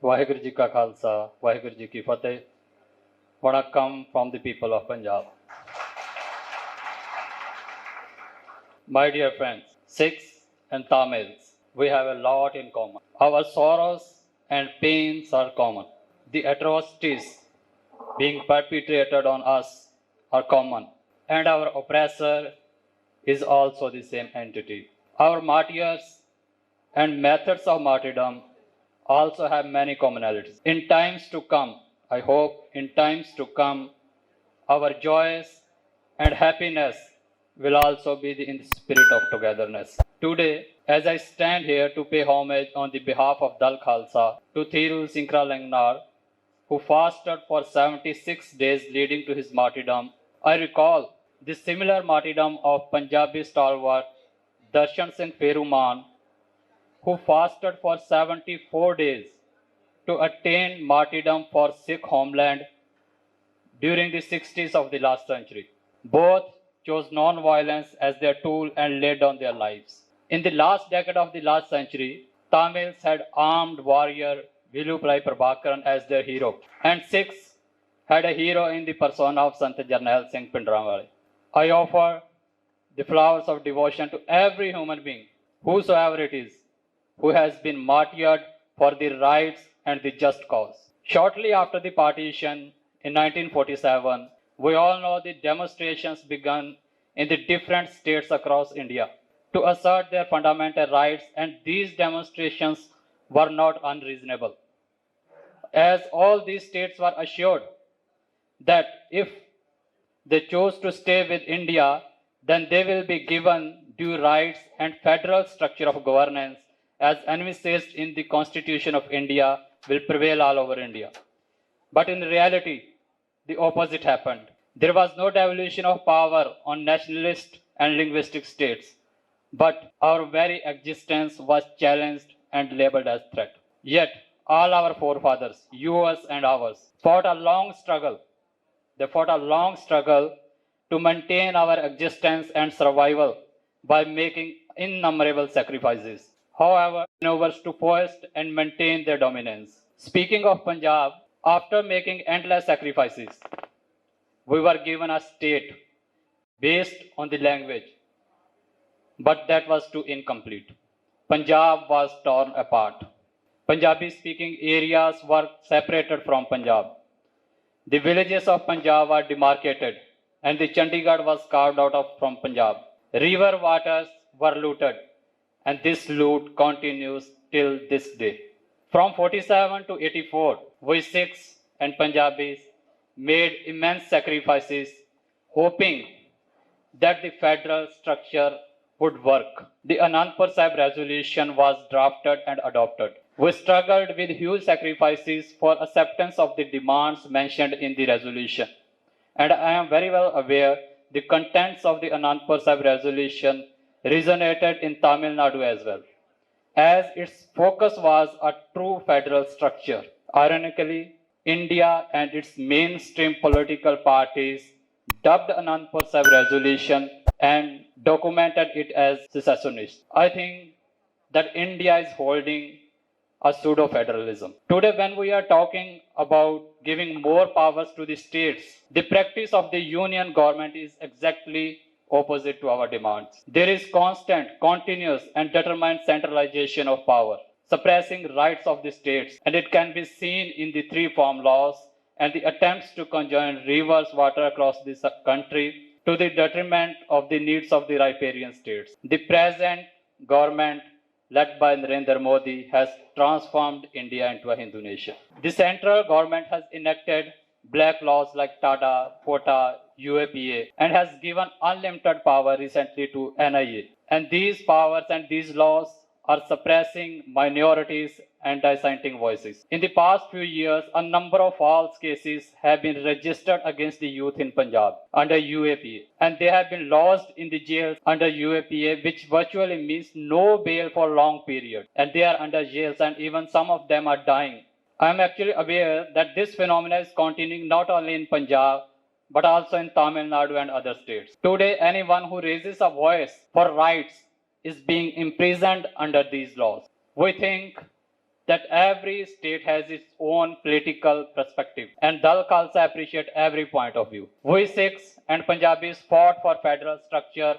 Vaheguru Ji Ka Khalsa, Vaheguru Ji Ki Fateh. Vanakkam from the people of Punjab. My dear friends, Sikhs and Tamils, we have a lot in common. Our sorrows and pains are common. The atrocities being perpetrated on us are common. And our oppressor is also the same entity. Our martyrs and methods of martyrdom also have many commonalities. In times to come, I hope in times to come, our joys and happiness will also be in the spirit of togetherness. Today, as I stand here to pay homage on the behalf of Dal Khalsa to Thiru Sinkra Lengnar, who fasted for 76 days leading to his martyrdom, I recall the similar martyrdom of Punjabi stalwart Darshan Singh Peruman, who fasted for 74 days to attain martyrdom for Sikh homeland during the 60s of the last century. Both chose non-violence as their tool and laid down their lives. In the last decade of the last century, Tamils had armed warrior Vilupalai Prabhakaran as their hero, and Sikhs had a hero in the persona of Sant Jarnail Singh Pindramwale. I offer the flowers of devotion to every human being, whosoever it is, who has been martyred for the rights and the just cause. Shortly after the partition in 1947, we all know the demonstrations began in the different states across India to assert their fundamental rights, and these demonstrations were not unreasonable, as all these states were assured that if they chose to stay with India, then they will be given due rights and federal structure of governance as envisaged in the Constitution of India will prevail all over India. But in reality, the opposite happened. There was no devolution of power on nationalist and linguistic states, but our very existence was challenged and labeled as threat. Yet, all our forefathers, yours and ours, fought a long struggle. They fought a long struggle to maintain our existence and survival by making innumerable sacrifices. However, maneuvers to foist and maintain their dominance. Speaking of Punjab, after making endless sacrifices, we were given a state based on the language, but that was too incomplete. Punjab was torn apart. Punjabi speaking areas were separated from Punjab. The villages of Punjab were demarcated, and the Chandigarh was carved out from Punjab. River waters were looted, and this loot continues till this day. From 47 to 84, we Sikhs and Punjabis made immense sacrifices, hoping that the federal structure would work. The Anandpur Sahib resolution was drafted and adopted. We struggled with huge sacrifices for acceptance of the demands mentioned in the resolution. And I am very well aware the contents of the Anandpur Sahib resolution resonated in Tamil Nadu as well, as its focus was a true federal structure. Ironically, India and its mainstream political parties dubbed Anandpur Sahib resolution and documented it as secessionist. I think that India is holding a pseudo-federalism. Today, when we are talking about giving more powers to the states, the practice of the union government is exactly opposite to our demands. There is constant, continuous, and determined centralization of power, suppressing rights of the states, and it can be seen in the three farm laws and the attempts to conjoin rivers water across this country to the detriment of the needs of the riparian states. The present government led by Narendra Modi has transformed India into a Hindu nation. The central government has enacted black laws like TADA, FOTA, UAPA, and has given unlimited power recently to NIA. And these powers and these laws are suppressing minorities and dissenting voices. In the past few years, a number of false cases have been registered against the youth in Punjab under UAPA, and they have been lodged in the jails under UAPA, which virtually means no bail for long period. And they are under jails, and even some of them are dying. I am actually aware that this phenomenon is continuing not only in Punjab, but also in Tamil Nadu and other states. Today, anyone who raises a voice for rights is being imprisoned under these laws. We think that every state has its own political perspective, and Dal Khalsa appreciate every point of view. We Sikhs and Punjabis fought for federal structure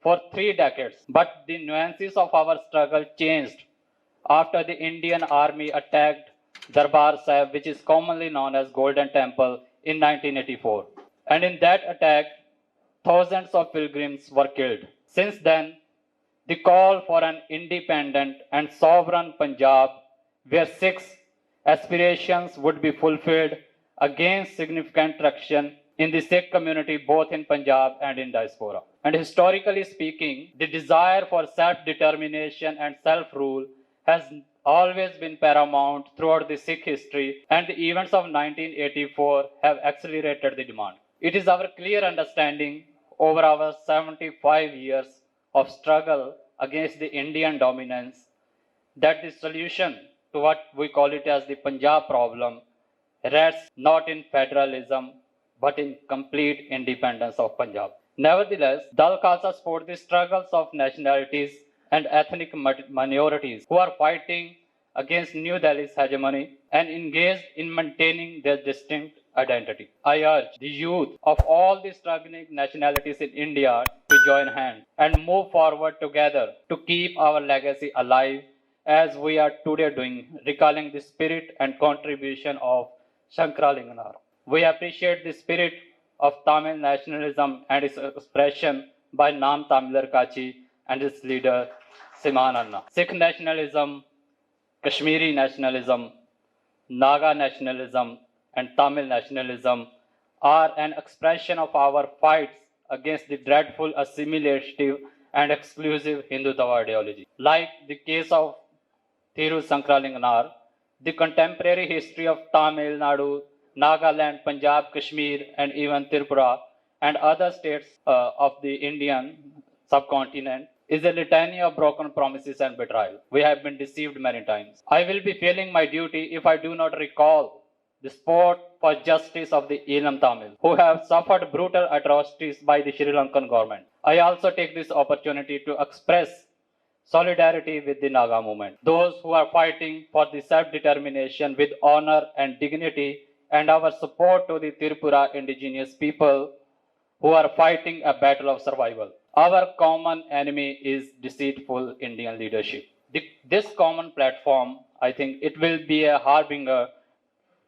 for 3 decades, but the nuances of our struggle changed after the Indian army attacked Darbar Sahib, which is commonly known as Golden Temple, in 1984. And in that attack, thousands of pilgrims were killed. Since then, the call for an independent and sovereign Punjab, where Sikhs' aspirations would be fulfilled, against significant traction in the Sikh community both in Punjab and in diaspora. And historically speaking, the desire for self-determination and self-rule has always been paramount throughout the Sikh history, and the events of 1984 have accelerated the demand. It is our clear understanding over our 75 years of struggle against the Indian dominance that the solution to what we call it as the Punjab problem rests not in federalism but in complete independence of Punjab. Nevertheless, Dal Khalsa supports the struggles of nationalities and ethnic minorities who are fighting against New Delhi's hegemony and engaged in maintaining their distinct identity. I urge the youth of all the struggling nationalities in India to join hands and move forward together to keep our legacy alive as we are today doing, recalling the spirit and contribution of Shankaralinganar. We appreciate the spirit of Tamil nationalism and its expression by Nam Tamilar Kachi and its leader Siman Anna. Sikh nationalism, Kashmiri nationalism, Naga nationalism, and Tamil nationalism are an expression of our fights against the dreadful assimilative and exclusive Hindutva ideology. Like the case of Thiru Sankralinganar, the contemporary history of Tamil Nadu, Nagaland, Punjab, Kashmir, and even Tripura and other states of the Indian subcontinent is a litany of broken promises and betrayal. We have been deceived many times. I will be failing my duty if I do not recall the support for justice of the Elam Tamil, who have suffered brutal atrocities by the Sri Lankan government. I also take this opportunity to express solidarity with the Naga movement, those who are fighting for the self-determination with honor and dignity, and our support to the Tripura indigenous people who are fighting a battle of survival. Our common enemy is deceitful Indian leadership. This common platform, I think it will be a harbinger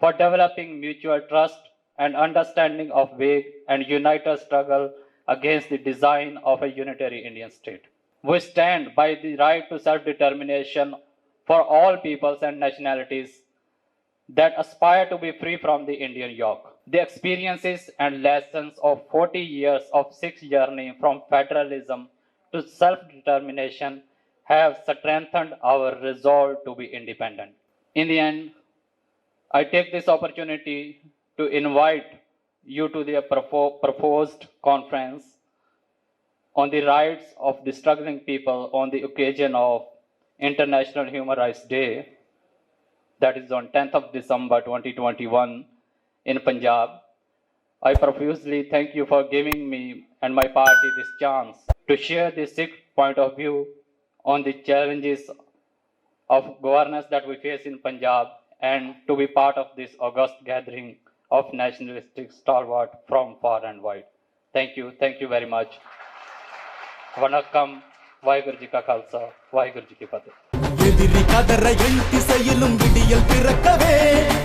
for developing mutual trust and understanding of vague and united struggle against the design of a unitary Indian state. We stand by the right to self-determination for all peoples and nationalities that aspire to be free from the Indian yoke. The experiences and lessons of 40 years of Sikh journey from federalism to self-determination have strengthened our resolve to be independent. In the end, I take this opportunity to invite you to the proposed conference on the rights of the struggling people on the occasion of International Human Rights Day, that is on 10th of December 2021 in Punjab. I profusely thank you for giving me and my party this chance to share the Sikh point of view on the challenges of governance that we face in Punjab and to be part of this august gathering of nationalistic stalwart from far and wide. Thank you very much. Vanakkam, Vaheguru Ji Ka Khalsa, Vaheguru Ji Ki Fateh. எதிரி கதற எழுத்தி செயலும் விடியல் பிறக்கவே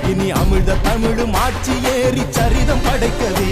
இனி அமிழ்த தமிழும் ஆட்சி ஏறி சரிதம் படைக்கவே